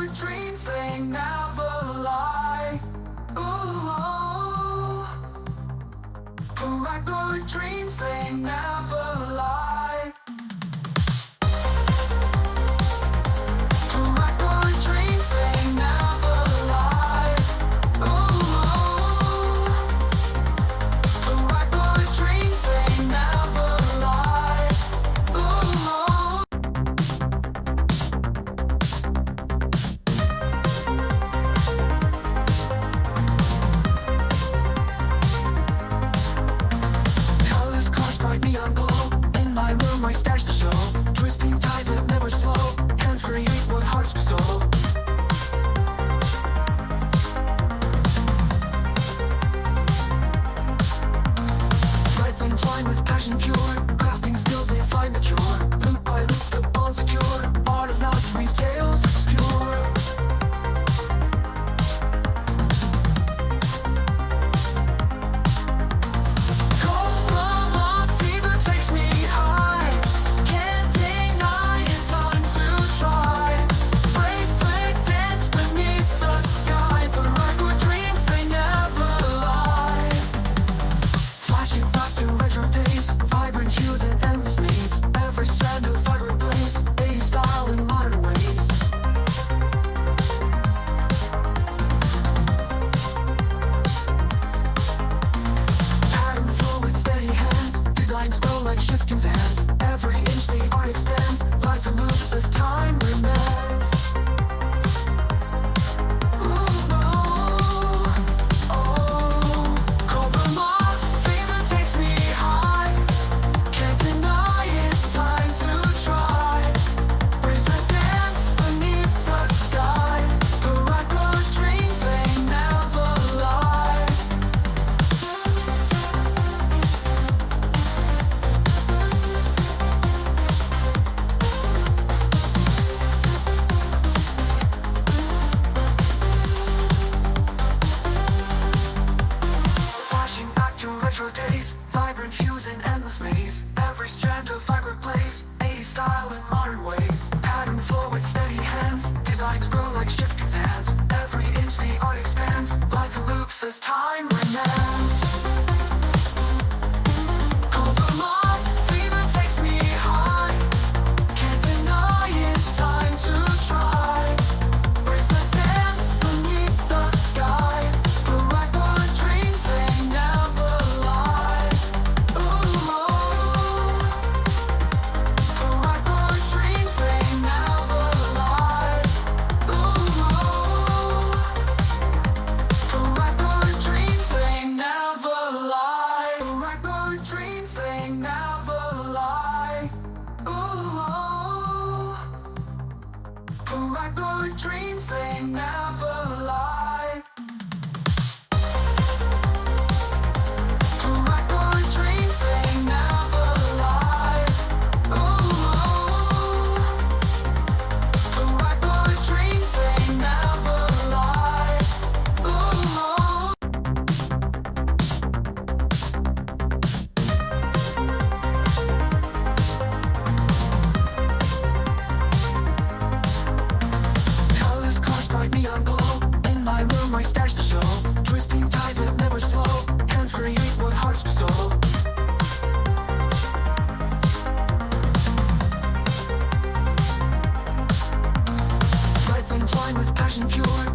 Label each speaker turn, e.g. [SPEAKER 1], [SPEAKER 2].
[SPEAKER 1] Paracord dreams, they never lie. Ooh, Paracord dreams, they never lie. Paracord dreams, they never lie. Ooh, Paracord dreams, they never lie. Ooh. Colors cars, bright neon glow. In my room, my stars to show. Twisting tides that never slow. Hands create what hearts bestow. Threads entwined with passion pure. Crafting skills, they find the cure. Loop by loop, the bond secure. Art of knots, weave tales obscure. Cobra fever takes me high. Can't deny it's time to try. Bracelet dance beneath the sky. Paracord dreams, they never lie. Flashing back to retro days, vibrant hues and endless maze. Every strand of vibrant blaze, 80s style in modern ways. Pattern flow with steady hands, designs grow like shifting sands. Every inch the art expands, life and loops as time remains. Cobra fever takes me high. Can't deny it's time to try. Bracelet dance beneath the sky. Paracord dreams, they never lie. Flashing back to retro days, vibrant hues and endless maze. Every strand of vibrant blaze, 80s style in modern ways. Pattern flow with steady hands, designs grow like shifting sands. Every inch the art expands, life and loops as time remains. Cobra fever takes me high. Can't deny it's time to try. Bracelet dance beneath the sky. Paracord dreams, they never lie. Ooh, Paracord dreams, they never lie. Ooh, Paracord dreams, they never lie. Paracord dreams, they never lie. Ooh, Paracord dreams, they never lie. Paracord dreams, they never lie. Ooh, Paracord dreams, they never lie. Ooh. Colors cars, bright neon glow. In my room, my stars to show. Twisting tides that never slow. Hands create what hearts bestow. Threads entwined with passion pure.